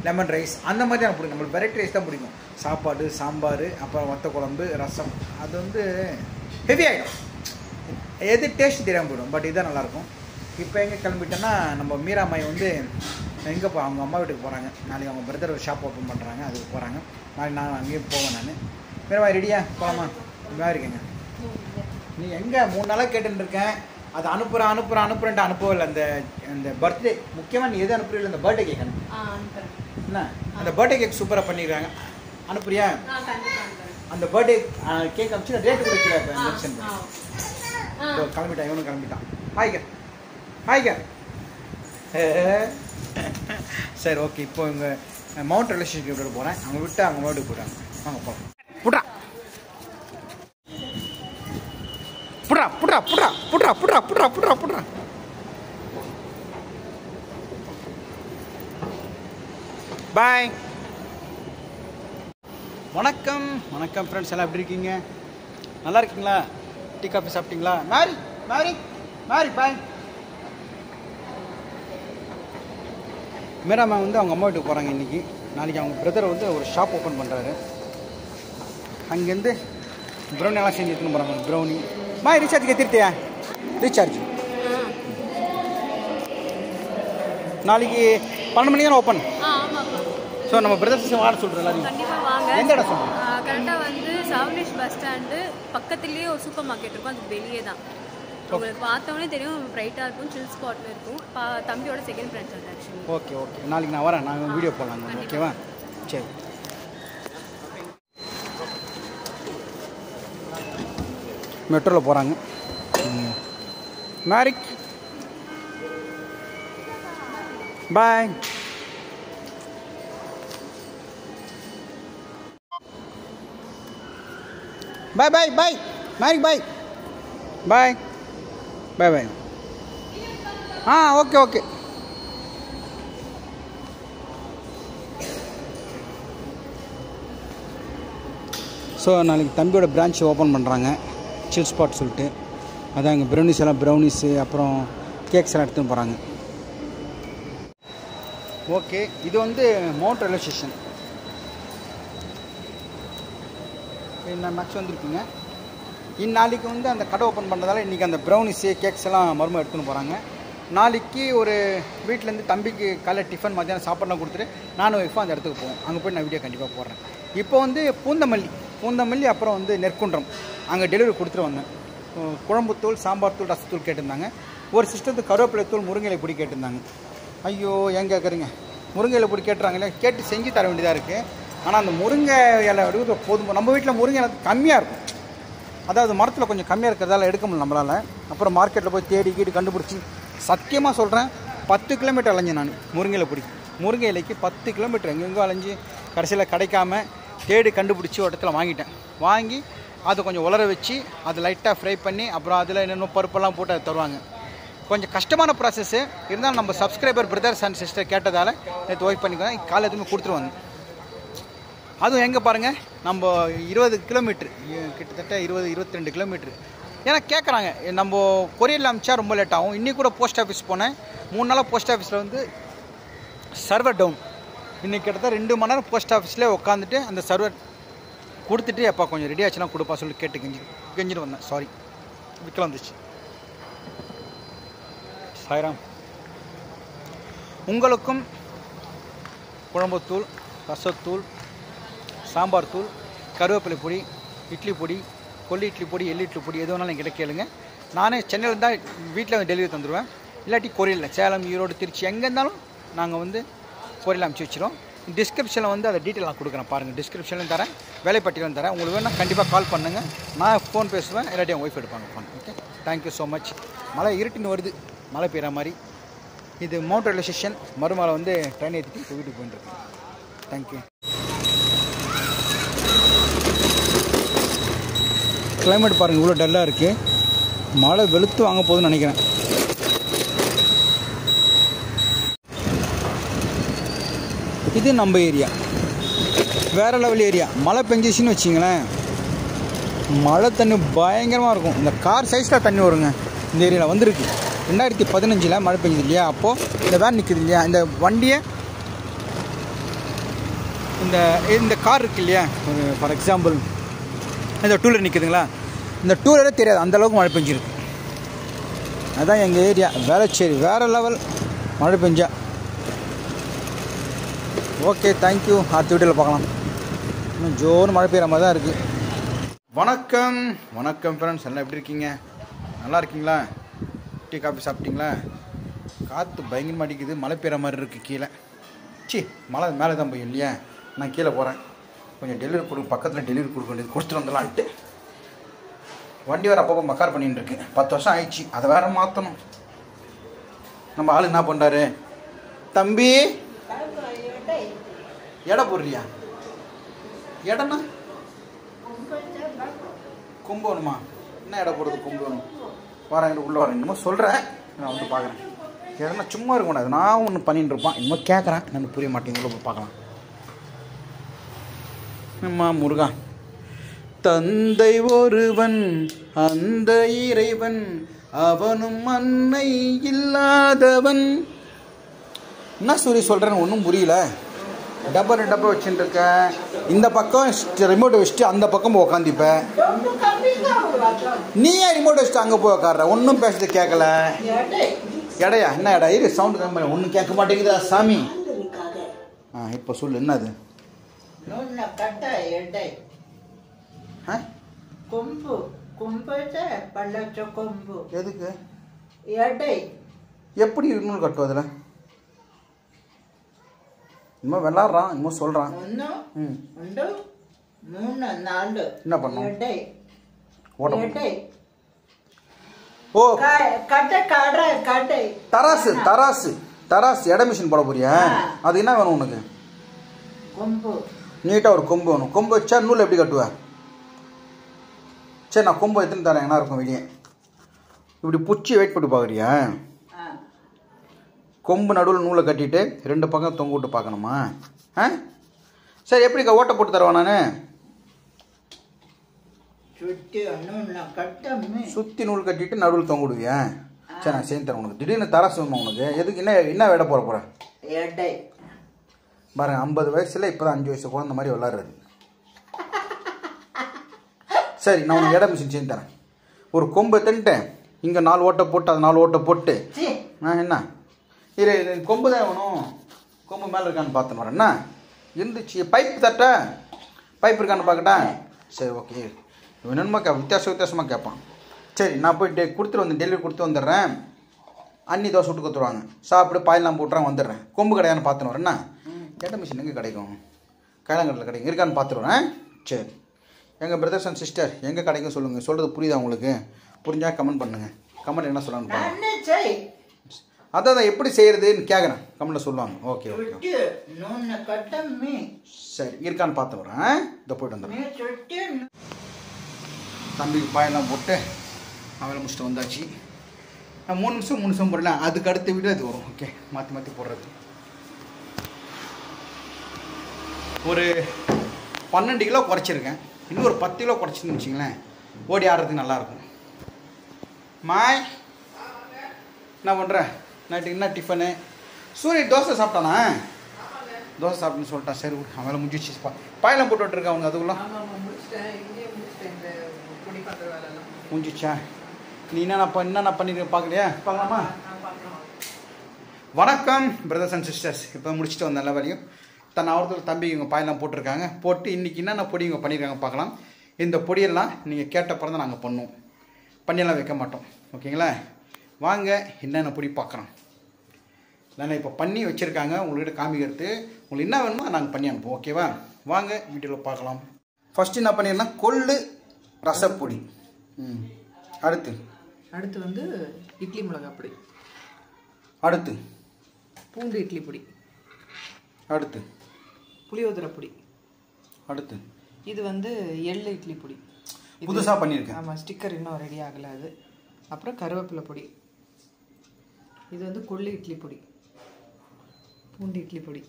Speaker 3: லெமன் ரைஸ், அந்த மாதிரி தான் பிடிக்கும். நம்மளுக்கு வெரைட்டி ரைஸ் தான் பிடிக்கும். சாப்பாடு, சாம்பார், அப்புறம் வத்த குழம்பு, ரசம், அது வந்து ஹெவி ஆகிடும். எது டேஸ்ட் தெரியாமல் போயிடும். பட் இதுதான் நல்லாயிருக்கும். இப்போ எங்கே கிளம்பிட்டோன்னா நம்ம மீராமாய் வந்து எங்கே அவங்க அம்மா வீட்டுக்கு போகிறாங்க. நாளைக்கு அவங்க பிரதர் ஒரு ஷாப் ஓப்பன் பண்ணுறாங்க, அதுக்கு போகிறாங்க. நாளைக்கு நான் அங்கேயும் போவேன். நான் மீராமாய் ரெடியா போகலாமா? இதாக இருக்கேங்க. நீ எங்கே 3 நாளாக கேட்டுருக்கேன். அதை அனுப்புறேன்ட்டு அனுப்பவே இல்லை. அந்த பர்த்டே முக்கியமாக நீ எது அனுப்புறீங்களோ இந்த பர்த்டே கேக் அனுப்பு. என்ன அந்த பர்த்டே கேக் சூப்பராக பண்ணிடுறாங்க. அனுப்புறியா? அந்த பர்த்டே கேக் அனுப்பிச்சு ரேட்டு கொடுக்குறேன். மென்ஷன் கிளம்பிட்டான். இவனும் கிளம்பிட்டான். ஹாய்ங்க. சரி, ஓகே. இப்போ இங்கே மவுண்ட் ரிலேஷன்ஷிப் விட போகிறேன். அவங்க விட்டு அவங்க வீட்டுக்கு போகிறாங்க. வாங்க போகிறோம். புட்ரா பாய். வணக்கம் ஃப்ரெண்ட்ஸ், எல்லாம் எப்படி இருக்கீங்க? நல்லா இருக்கீங்களா? டீ காஃபி சாப்பிட்டீங்களா? மேரி பாய். மீராமா வந்து அவங்க அம்மா வீட்டுக்கு போகிறாங்க இன்றைக்கி. நாளைக்கு அவங்க பிரதர் வந்து ஒரு ஷாப் ஓப்பன் பண்ணுறாரு. அங்கேருந்து ப்ரௌனி எல்லாம் செஞ்சு எடுத்துன்னு போகிறாங்க. Brownie recharge கத்திருத்தியா? ரீசார்ஜ் நாளைக்கு 12 மணிக்கு தான் ஓப்பன். ஸோ நம்ம பிரதர்ஸ் வாட சொல்கிறோம் எல்லாரும்.
Speaker 4: கண்டிப்பாக வாங்க.
Speaker 3: எந்த இடம் சொல்கிறோம்?
Speaker 4: கரெக்டாக வந்து சவுனேஷ் பஸ் ஸ்டாண்டு பக்கத்துலேயே ஒரு சூப்பர் மார்க்கெட் இருக்கும். அதுக்கு வெளியே தான். உங்களுக்கு பார்த்தோன்னே தெரியும், பிரைட்டாக இருக்கும், சில் ஸ்பாட்டும் இருக்கும். தம்பியோட செகண்ட் ஃப்ரெண்ட்ஸ் வந்து ஆக்சுவலி.
Speaker 3: ஓகே. நாளைக்கு நான் வரேன். நாங்கள் வீடியோ போடலாங்க. ஓகேவா? சரி. மெட்ரோவில் போகிறாங்க. மேரிக் பாய். பாய் மேரிக் பாய். ஓகே. ஸோ நாளைக்கு தம்பியோட பிரான்ச் ஓப்பன் பண்ணுறாங்க, சில் ஸ்பாட் சொல்லிட்டு. அதான் இங்கே ப்ரௌனிஸு அப்புறம் கேக்ஸ் எல்லாம் எடுத்துன்னு போகிறாங்க. ஓகே, இது வந்து மவுண்ட் ரயில்வே ஸ்டேஷன். நான் மேக்ஸ் வந்திருக்கீங்க. நாளைக்கு வந்து அந்த கடை ஓப்பன் பண்ணுறதால இன்றைக்கி அந்த ப்ரௌனிஸு கேக்ஸ் எல்லாம் மறுபடியும் எடுத்துன்னு போகிறாங்க. நாளைக்கு ஒரு வீட்டிலேருந்து தம்பிக்கு காலை டிஃபன் மத்தியானம் சாப்பாடுலாம் கொடுத்துட்டு நானும் ஒய்ஃபும் அந்த இடத்துக்கு போவோம். அங்கே போய் நான் வீடியோ கண்டிப்பாக போடுறேன். இப்போ வந்து பூந்தமல்லி அப்புறம் வந்து நெற்குன்றம் அங்கே டெலிவரி கொடுத்துட்டு வந்தேன். குழம்புத்தூள், சாம்பார் தூள், ரசத்தூள் கேட்டிருந்தாங்க. ஒரு சிஸ்டத்துக்கு கருவேப்பிலை தூள், முருங்கை இலை பொடி கேட்டிருந்தாங்க. ஐயோ ஏன் கேட்குறீங்க? முருங்கை இலை பொடி கேட்டுறாங்களே, கேட்டு செஞ்சு தர வேண்டியதாக இருக்குது. ஆனால் அந்த முருங்கை இலை எடுத்து போதும். நம்ம வீட்டில் முருங்கை இலை கம்மியாக இருக்கும். அதாவது மரத்தில் கொஞ்சம் கம்மியாக இருக்கிறதால எடுக்க முடியல நம்மளால். அப்புறம் மார்க்கெட்டில் போய் தேடி கண்டுபிடிச்சி, சத்தியமாக சொல்கிறேன் 10 கிலோமீட்டர் அலைஞ்சேன் நான் முருங்கை இலை பிடிக்கும். முருங்கை இலைக்கு 10 கிலோமீட்டர் எங்கெங்கோ அலைஞ்சி கடைசியில் கிடைக்காம தேடி கண்டுபிடிச்சி ஒரு இடத்துல வாங்கி அதை கொஞ்சம் உலர வச்சு அதை லைட்டாக ஃப்ரை பண்ணி அப்புறம் அதில் என்னென்ன பருப்பெல்லாம் போட்டு அதை தருவாங்க. கொஞ்சம் கஷ்டமான ப்ராசஸ்ஸு இருந்தாலும் நம்ம சப்ஸ்கிரைபர் பிரதர்ஸ் அண்ட் சிஸ்டர் கேட்டதால் நேற்று ஒய்ஃப் பண்ணிக்குவேன். காலை எதுவுமே கொடுத்துட்டு வந்தேன். அதுவும் எங்கே பாருங்கள், நம்ம 20 கிலோமீட்ரு, கிட்டத்தட்ட 22 கிலோமீட்ரு. ஏன்னா கேட்குறாங்க, நம்ம கொரியரில் அமிச்சா ரொம்ப லேட் ஆகும். இன்றைக்கி கூட போஸ்ட் ஆஃபீஸ் போனேன், 3 நாளாக போஸ்ட் ஆஃபீஸில் வந்து சர்வர் டவுன். இன்றைக்கி கிட்டத்தட்ட 2 மணி நேரம் போஸ்ட் ஆஃபீஸ்லேயே உட்காந்துட்டு அந்த சர்வர் கொடுத்துட்டு எப்போ கொஞ்சம் ரெடி ஆச்சுன்னா கொடுப்பா சொல்லி கேட்டு கெஞ்சிட்டு வந்தேன். சாரி, விற்கல வந்துச்சு. சாய்ராம். உங்களுக்கும் குழம்புத்தூள், ரசத்தூள், சாம்பார் தூள், கருவேப்பிலை பொடி, இட்லி பொடி, கொல்லி இட்லி பொடி, எள்ளு இட்லி பொடி எது வேணாலும் என்கிட்ட கேளுங்க. நானே சென்னையில் இருந்தால் வீட்டில் டெலிவரி தந்துடுவேன். இல்லாட்டி கொரியரில் சேலம், ஈரோடு, திருச்சி எங்கே இருந்தாலும் நாங்கள் வந்து கொரியரில் அனுப்பிச்சி வச்சிடும். டிஸ்கிரிப்ஷனில் வந்து அதை டீட்டெயில் நான் கொடுக்குறேன் பாருங்கள். டிஸ்கிரிப்ஷன்லையும் தரேன், வேலைப்பட்டியிலும் தரேன். உங்களுக்கு வேணால் கண்டிப்பாக கால் பண்ணுங்கள். நான் ஃபோன் பேசுவேன், இல்லாட்டி என் ஒய்ஃப் எடுப்பாங்க phone. Okay, thank you so much. மழை இருட்டுன்னு வருது, மழை பெய்கிற மாதிரி. இது மவுண்ட் ரயில்வே ஸ்டேஷன். மறுமலை வந்து ட்ரெயின் ஏற்றிட்டு இப்போ வீட்டுக்கு போயிட்டுருக்கு. தேங்க்யூ. கிளைமேட் பாருங்கள், இவ்வளோ டல்லாக இருக்குது. மழை வெளுத்து வாங்க போகுதுன்னு நினைக்கிறேன். இது நம்ம ஏரியா, வேறு லெவல் ஏரியா. மழை பெஞ்சிச்சின்னு வச்சிங்களேன், மழை தண்ணி பயங்கரமாக இருக்கும். இந்த கார் சைஸில் தண்ணி வருங்க இந்த ஏரியாவில். வந்திருக்கு 2015 மழை பெஞ்சது இல்லையா, அப்போது இந்த வேன் நிற்குது இல்லையா, இந்த வண்டியை இந்த கார் இருக்குது இல்லையா, ஃபார் எக்ஸாம்பிள் இந்த டூலர் நிற்குதுங்களா, இந்த டூலரே தெரியாது அந்தளவுக்கு மழை பெஞ்சிருக்கு. அதுதான் எங்கள் ஏரியா வேளச்சேரி. வேறு லெவல் மழை பெஞ்சா. Okay, thank you. அடுத்த வீடியோவில் பார்க்கலாம். இன்னும் ஜோன்னு மழை பெய்கிற மாதிரி தான் இருக்குது. வணக்கம் வணக்கம் ஃப்ரெண்ட்ஸ், எல்லாம் எப்படி இருக்கீங்க? நல்லா இருக்கீங்களா? டீ காஃபி சாப்பிட்டீங்களா? காற்று பயங்கரமாக அடிக்குது, மழை பெய்கிற மாதிரி இருக்குது கீழே. மழை மேலே தான் போய் இல்லையா, நான் கீழே போகிறேன். கொஞ்சம் டெலிவரி கொடுக்க, பக்கத்தில் டெலிவரி கொடுக்க வேண்டியது கொடுத்துட்டு வந்துடலான்ட்டு. வண்டி வேறு அப்பப்போ மக்கார் பண்ணிட்டு இருக்கு. 10 வருஷம் ஆயிடுச்சு, அதை வேறு மாற்றணும். நம்ம ஆள் என்ன பண்ணுறாரு, தம்பி எடை போடுறியா? எடைண்ணா கொம்பு வேணுமா? என்ன எடை போடுறது? கொம்பு வேணும். வரேன், உள்ளே வரேன். இன்னமும் சொல்கிறேன், நான் வந்து பார்க்குறேன். எடனா சும்மா இருக்க கூடாது, நான் ஒன்று பண்ணிட்டு இருப்பான். இன்னமும் கேட்குறேன், எனக்கு புரிய மாட்டேங்குது. உள்ள போய் பார்க்கலாம். அம்மா முருகா. தந்தை ஒருவன், அந்த இறைவன், அவனும் அன்னை இல்லாதவன். என்ன சூரி சொல்கிறேன்னு ஒன்றும் புரியல. டப்பா வச்சுட்டு இருக்க. இந்த பக்கம் ரிமோட்டை வச்சுட்டு அந்த பக்கம் போய் உக்காந்துப்பேன். நீ ஏன் ரிமோட்டை வச்சுட்டு அங்கே போய் உக்காடுற? ஒன்றும் பேசுறது கேட்கல. எடையா? என்ன எடை? இரு, சவுண்டு கம்மி. ஒன்றும் கேட்க மாட்டேங்குதா சாமி? இப்போ சொல்லு, என்னது? எதுக்கு? எப்படி இன்னொன்று கட்டுவதில்லை? இன்னும் விளாட்றான், இன்னும் சொல்கிறான். என்ன பண்ணோம்? ஓ, தராசு தராசு தராசு எடை மிஷின் போட போறியா? அது என்ன வேணும் உனக்கு? நீட்டாக ஒரு கொம்பு வேணும். கொம்பு வச்சா நூல் எப்படி கட்டுவேன்? சரி, நான் கொம்பு எடுத்துன்னு தரேன். என்ன இருக்கும் வெளியே? இப்படி பிடிச்சி வெயிட் பண்ணி பார்க்குறியா? கொம்பு நடுவில் நூலை கட்டிட்டு 2 பக்கம் தொங்க விட்டு பார்க்கணுமா? சரி, எப்படி ஓட்டை போட்டு தருவேன் நான்? சுற்றி நூல் கட்டிட்டு நடுவில் தொங்க விடுவியா? சரி, நான் சேர்ந்து தரேன் உனக்கு. திடீர்னு தராசு வேணுமா உனக்கு? எதுக்கு? என்ன வேட போகிறேன் பாருங்க. 50 வயசுல இப்போ தான் 5 வயசு குழந்த மாதிரி விளாட்றது. சரி, நான் உனக்கு எடை மிஷின் சேர்ந்து தரேன். ஒரு கொம்பு தின்ட்டேன், இங்கே 4 ஓட்டை போட்டு அது 4 ஓட்டை போட்டு. என்ன இரு, கொம்பு தான் வேணும். கொம்பு மேலே இருக்கான்னு பார்த்துன்னு வரேன். என்ன இருந்துச்சு? பைப் தட்ட பைப் இருக்கான்னு பார்க்கட்டா? சரி, ஓகே. வேணுமா வித்தியாசமாக கேட்பான். சரி, நான் போயிட்டு கொடுத்துட்டு வந்து டெலிவரி கொடுத்து வந்துடுறேன். அன்னி தோசை விட்டு கொடுத்துருவாங்க. சாப்பிட்டு பாயெல்லாம் போட்டுறான், வந்துடுறேன். கொம்பு கடையான்னு பார்த்துன்னு வரேன்னா? எடை மிஷின் எங்கே கிடைக்கும்? கைலாங்கட்டில் கிடைக்கும். இருக்கான்னு பார்த்துருவேன். சரி, எங்கள் பிரதர்ஸ் அண்ட் சிஸ்டர் எங்கே கிடைக்கும் சொல்லுங்கள். சொல்கிறது புரியுதா உங்களுக்கு? புரிஞ்சால் கமெண்ட் பண்ணுங்கள். கமெண்ட் என்ன சொல்லலான்னு பாருங்கள். அதான் எப்படி செய்யறதுன்னு கேட்குறேன். கமெண்ட்ல சொல்லுவாங்க. ஓகே ஓகே, சரி, இருக்கான்னு பார்த்து வரேன். இதை போயிட்டு வந்துடுறேன். தம்பிக்கு பாயெல்லாம் போட்டு அவளை முடிச்சுட்டு வந்தாச்சு. 3 நிமிஷம் போடல. அதுக்கு அடுத்த வீடு அது வரும். ஓகே, மாற்றி போடுறது. ஒரு 12 கிலோ குறைச்சிருக்கேன். இன்னும் ஒரு 10 கிலோ குறைச்சின்னு வச்சிங்களேன், ஓடி ஆடுறதுக்கு நல்லாயிருக்கும். மாய் என்ன பண்ணுற? நைட்டு என்ன டிஃபனு? சூரிய தோசை சாப்பிட்டானா? தோசை சாப்பிட்டுன்னு சொல்லிட்டான். சரி விடு, அவன் முடிஞ்சிச்சு. பாயெல்லாம் போட்டு விட்டுருக்கேன் அவங்க அதுக்குள்ள முடிஞ்சிச்சா? நீ என்னென்ன பண்ணிருக்க பார்க்கலையா? பார்க்கலாமா? வணக்கம் பிரதர்ஸ் அண்ட் சிஸ்டர்ஸ். இப்போ முடிச்சுட்டு வந்த எல்லா வேலையும் தன் அவரத்தில் தம்பி இவங்க பாயெல்லாம் போட்டிருக்காங்க. போட்டு இன்றைக்கி என்னென்ன பொடி இவங்க பண்ணியிருக்காங்க பார்க்கலாம். இந்த பொடியெல்லாம் நீங்கள் கேட்ட பிறகு தான் நாங்கள் பண்ணுவோம், பண்ணியெல்லாம் வைக்க மாட்டோம். ஓகேங்களா? வாங்க என்னென்ன பொடி பார்க்குறோம். நான் இப்போ பண்ணி வச்சுருக்காங்க, உங்கள்கிட்ட காமிக்கிறது. உங்களுக்கு என்ன வேணுமோ நாங்கள் பண்ணி அனுப்போம். ஓகேவா? வாங்க வீடியோவில் பார்க்கலாம். ஃபஸ்ட்டு என்ன பண்ணியிருந்தா கொள்ளு ரசப்பொடி.
Speaker 2: அடுத்து வந்து இட்லி மிளகாய் பொடி.
Speaker 3: அடுத்து
Speaker 2: பூண்டு இட்லி பொடி.
Speaker 3: அடுத்து
Speaker 2: புளியோதரை பொடி.
Speaker 3: அடுத்து
Speaker 2: இது வந்து எள்ளு இட்லி பொடி,
Speaker 3: புதுசாக பண்ணியிருக்கேன்.
Speaker 2: ஆமாம், ஸ்டிக்கர் இன்னும் ரெடி ஆகலை அது. அப்புறம் கருவேப்பிலை பொடி. இது வந்து கொள்ளு இட்லி பொடி, பூண்டு இட்லி பொடி,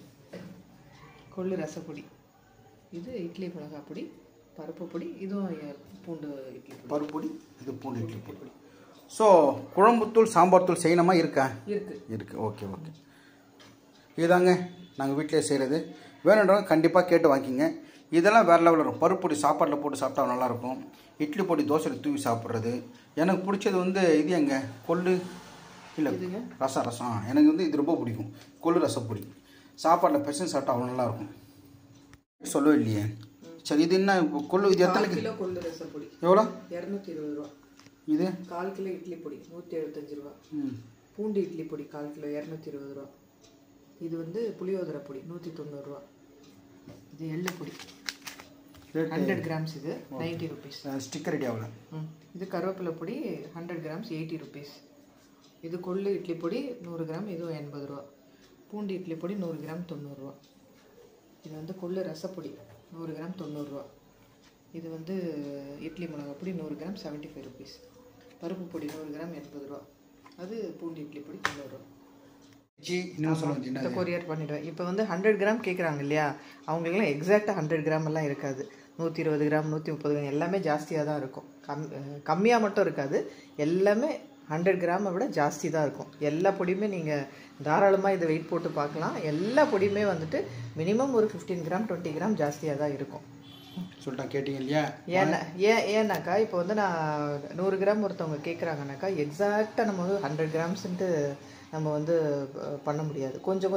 Speaker 2: கொள்ளு ரசப்பொடி. இது இட்லி மிளகாய் பொடி, பருப்பு பொடி. இதுவும் பூண்டு இட்லி பொடி.
Speaker 3: பருப்பு பொடி, இது பூண்டு இட்லி பொடி. ஸோ குழம்புத்தூள் சாம்பார் தூள் செய்யணுமா? இருக்கா? இருக்குது. ஓகே. இதுதாங்க நாங்கள் வீட்டிலே செய்கிறது. வேணுன்றவங்க கண்டிப்பாக கேட்டு வாங்கிக்கிங்க. இதெல்லாம் வேறு லெவலில் இருக்கும். பருப்பு பொடி சாப்பாட்டில் போட்டு சாப்பிட்டா நல்லாயிருக்கும். இட்லி பொடி தோசையில் தூவி சாப்பிட்றது. எனக்கு பிடிச்சது வந்து இது எங்க கொள்ளு இல்லை ரசம். எனக்கு வந்து இது ரொம்ப பிடிக்கும், கொள்ளு ரசப்பொடி. சாப்பாட்டில் பெசன் சாப்பிட்டா அவ்வளோ நல்லாயிருக்கும். சொல்லவே இல்லையே. சரி, இது என்ன கொள்ளு? இது எத்தனை
Speaker 2: கிலோ கொள்ளு ரசப்பொடி?
Speaker 3: எவ்வளோ?
Speaker 2: 220 ரூபா.
Speaker 3: இது
Speaker 2: 1/4 கிலோ இட்லி பொடி 175 ரூபா. பூண்டு இட்லி பொடி 1/4 கிலோ 220 ரூபா. இது வந்து புளியோதரை பொடி 190 ரூபா. இது எள்ளு பொடி 100 கிராம்ஸ், இது 90 ருபீஸ்.
Speaker 3: ஸ்டிக்கர் ரெடி ஆகல.
Speaker 2: இது கருவேப்பிலை பொடி 100 கிராம்ஸ் 80 ருபீஸ். இது கொள்ளு இட்லி பொடி 100 கிராம், இதுவும் 80 ரூபா. பூண்டு இட்லி பொடி 100 கிராம் 90 ரூபா. இது வந்து கொள்ளு ரசப்பொடி 100 கிராம் 90 ரூபா. இது வந்து இட்லி மிளகாய் பொடி 100 கிராம் 75 ருபீஸ். பருப்பு பொடி 100 கிராம் 80 ரூபா. அது பூண்டு இட்லி பொடி 90 ரூபா. கொரியர் பண்ணிடுவேன். இப்போ வந்து 100 கிராம் கேட்குறாங்க இல்லையா, அவங்களுக்குலாம் எக்ஸாக்டாக 100 கிராம் எல்லாம் இருக்காது. 120 கிராம் 130 கிராம் எல்லாமே ஜாஸ்தியாக தான் இருக்கும். கம்மியாக மட்டும் இருக்காது, எல்லாமே 100 கிராமை விட ஜாஸ்தி தான் இருக்கும். எல்லா பொடியுமே நீங்கள் தாராளமாக இதை வெயிட் போட்டு பார்க்கலாம். எல்லா பொடியுமே வந்துட்டு மினிமம் ஒரு 15 கிராம் 20 கிராம் ஜாஸ்தியாக தான் இருக்கும்.
Speaker 3: சொல்லிட்டா கேட்டீங்க இல்லையா?
Speaker 2: ஏன்னாக்கா இப்போ வந்து நான் 100 கிராம் ஒருத்தவங்க கேட்குறாங்கனாக்கா எக்ஸாக்டாக நம்ம வந்து 100 கிராம்ஸ்ன்ட்டு நம்ம வந்து பண்ண முடியாது. கொஞ்சம்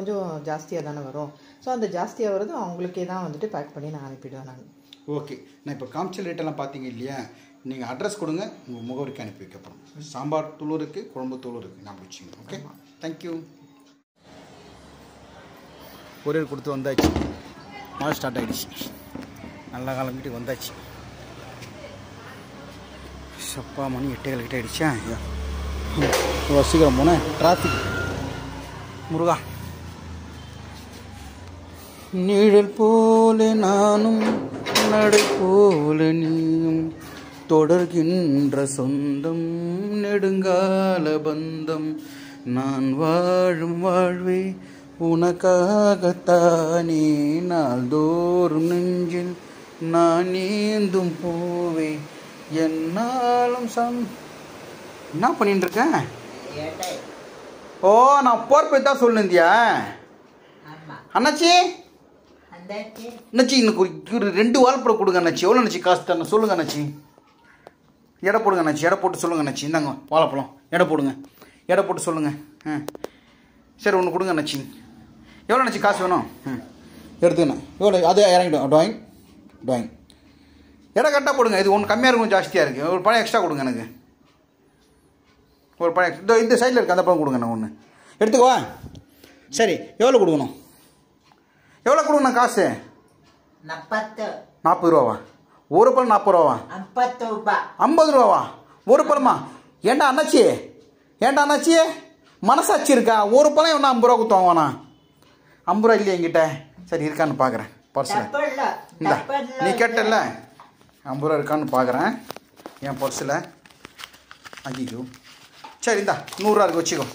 Speaker 2: ஜாஸ்தியாக தானே வரும். ஸோ அந்த ஜாஸ்தியாக வரது அவங்களுக்கே தான் வந்துட்டு பேக் பண்ணி நான் அனுப்பிடுவேன் நான்.
Speaker 3: ஓகே. நான் இப்போ காமிச்சல் ரேட்டெல்லாம் பார்த்தீங்க இல்லையா? நீங்கள் அட்ரஸ் கொடுங்க, உங்கள் முகவரிக்கு அனுப்பி வைக்கப்படும். சாம்பார் தூளும் இருக்குது, குழம்பு தூளும் இருக்குது, நான் வச்சுங்க. Okay, thank you. கொரியர் கொடுத்து வந்தாச்சு. மழை ஸ்டார்ட் ஆகிடுச்சு. நல்ல காலம் வீட்டுக்கு வந்தாச்சு. சப்பா மணி 8:15 கிட்ட ஆகிடுச்சா? இவ்வளோ சீக்கிரம் போனேன், டிராஃபிக். முருகா. நிழல் போல நானும் நடை போல நீயும் தொடர்கின்ற சொந்தம் நெடுங்கால பந்தம். நான் வாழும் வாழ்வே உனக்காகத்தானே, நாள்தோறும் நெஞ்சில் நான் நீந்தும் பூவே என்னாலும் என்ன பண்ணிட்டு இருக்கேன்? ஓ, நான் போர்ப்பை தான் சொல்லுந்தியா அண்ணாச்சி? அண்ணாச்சி இன்னும் ஒரு 2 வாழைப்பழம் கொடுங்க அண்ணாச்சி. எவ்வளோ அண்ணாச்சி காசு தரணும் சொல்லுங்கள் அண்ணாச்சி. எடை போடுங்க அண்ணாச்சி, எடை போட்டு சொல்லுங்கள் அண்ணாச்சி. இந்தாங்க வாழைப்பழம், எடை போடுங்க, எடை போட்டு சொல்லுங்கள். சரி, ஒன்று கொடுங்க அண்ணாச்சி. எவ்வளோ அண்ணாச்சி காசு வேணும்? எடுத்துக்கண்ணா. எவ்வளோ? அது இறங்கிடும். டாயிங் எடை கரெக்டாக போடுங்க. இது ஒன்று கம்மியாக இருக்கும், ஜாஸ்தியாக இருக்குது. ஒரு பழம் எக்ஸ்ட்ரா கொடுங்க எனக்கு. ஒரு பழம் இந்த சைடில் இருக்குது, அந்த பழம் கொடுங்க. நான் ஒன்று எடுத்துக்குவா. சரி, எவ்வளோ கொடுக்கணும்? எவ்வளோ கொடுக்கணும் காசு? 40 ரூபாவா? ஒரு பழம் 40 ரூபாவா? 50 ரூபாவா ஒரு பழமா? ஏண்டா அண்ணாச்சி, மனசாட்சி இருக்கா? ஒரு பழம் என்ன 50 ரூபா கொடுத்துவாங்கண்ணா? 50 ரூபா இல்லையா என்கிட்ட? சரி, இருக்கான்னு பார்க்குறேன் பர்ஸில். இந்தா, நீ கேட்டல 50 ரூபா இருக்கான்னு பார்க்குறேன் என் பர்ஸில். ஐயோ, சரி, இந்தா 100 ரூபா இருக்கு, வச்சுக்கோ.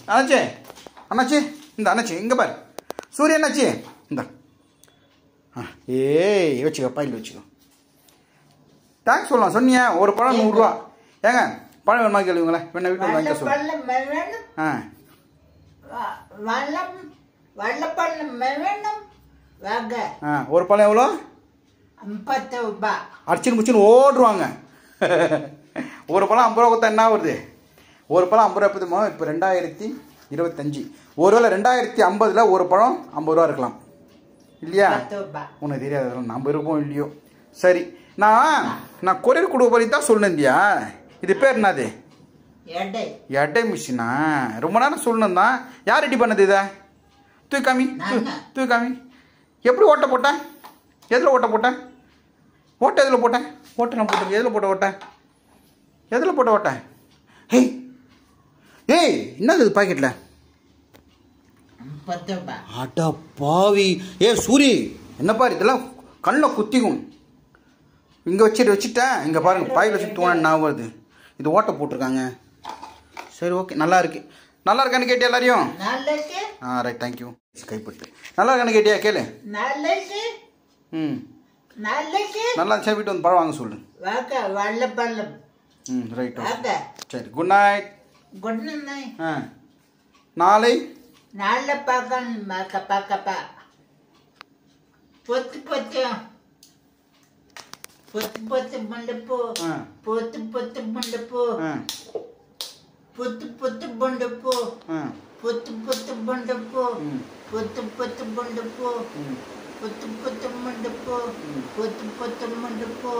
Speaker 3: அண்ணாச்சி, இந்த அண்ணாச்சி இங்கே பாரு. சூரிய அண்ணாச்சி, இந்த ஏய் வச்சுக்கோ, பையில் வச்சுக்கோ. தேங்க்ஸ் சொல்லலாம். சொன்னியா ஒரு பழம் 100 ரூபா. ஏங்க பழம் வேணுமா கேளுங்களேன். வேணா வீட்டில் வாங்கி சொல்லு. ஒரு பழம் எவ்வளோ?
Speaker 2: 50 ரூபா.
Speaker 3: அடிச்சுன்னு முடிச்சுன்னு ஓடுருவாங்க. ஒரு பழம் 50 ரூபா கொடுத்தா என்ன வருது? ஒரு பழம் 50 ரூபா எப்போதுமோ இப்போ 2025. ஒருவேளை 2050 ஒரு பழம் 50 ரூபா இருக்கலாம் இல்லையா? உனக்கு தெரியாது, நம்ம இருப்போம் இல்லையோ. சரி, நான் கொரியர் கொடுக்க போய் தான் சொல்லிருந்தியா? இது பேர் என்னது? எடை மிஷினா? ரொம்ப நேரம் சொல்லணும் தான். யார் ரெடி பண்ணது இதை? தூக்காமி தூக்காமி. எப்படி ஓட்ட போட்டேன்? எதில் ஓட்ட போட்டேன்? ஓட்ட எதில் போட்டேன்? ஓட்ட நான் போட்டேன். எதில் போட்ட ஓட்டேன்? எதில் போட்ட ஓட்டேன்? ஹேய் ஏய், என்னது இது பாக்கெட்டில்? அடா பாவி. ஏ சூரி, என்னப்பா இதெல்லாம் கண்ணில் குத்திக்கும். இங்கே வச்சுட்டேன். இங்கே பாருங்கள், பாயில் வச்சுட்டு தூண நான் வருது. இது ஓட்ட போட்டிருக்காங்க. சரி ஓகே, நல்லா இருக்கு. நல்லா இருக்கான்னு கேட்டியா எல்லாரையும்? Right, thank you. கைப்பட்டு நல்லா இருக்கான்னு கேட்டியா? கேளு. நல்லா இருந்துச்சா? வீட்டு வந்து பழம் வாங்க சொல்லு. ரைட், சரி. Good night. நாளை
Speaker 2: பார்க்க பொத்து பொத்து பொத்து பொத்து மண்டப்போ பொத்து பொத்து மண்டப்போ பொத்து பொத்து மண்டப்போ பொத்து பொத்து மண்டப்போ பொத்து பொத்து மண்டப்போ பொத்து பொத்து மண்டப்போ பொத்து பொத்து மண்டப்போ.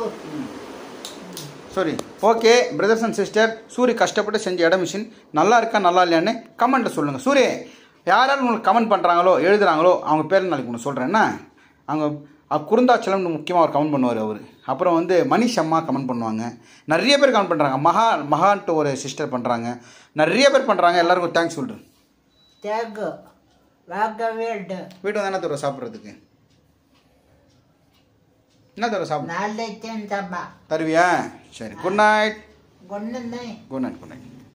Speaker 3: Sorry, okay brothers and sister, Soori கஷ்டப்பட்டு செஞ்ச இட மிஷின் நல்லா இருக்கா நல்லா இல்லையான்னு கமெண்ட்டில் சொல்லுங்கள். சூரி யாராவது உங்களுக்கு கமெண்ட் பண்ணுறாங்களோ எழுதுகிறாங்களோ அவங்க பேர் நாளைக்கு ஒன்று சொல்கிறேன்னா, அவங்க குருந்தாச்சலம்னு முக்கியமாக அவர் கமெண்ட் பண்ணுவார் அவர். அப்புறம் வந்து மணிஷ் அம்மா கமெண்ட் பண்ணுவாங்க. நிறைய பேர் கமெண்ட் பண்ணுறாங்க. மகான்ட்டு ஒரு சிஸ்டர் பண்ணுறாங்க. நிறைய பேர் பண்ணுறாங்க. எல்லாருக்கும் தேங்க்ஸ் சொல்கிறேன். வீட்டு வந்து என்ன தவிர சாப்பிட்றதுக்கு? என்ன தவிர சாப்பிட தருவியா? சரி, good night. Good night. Good night.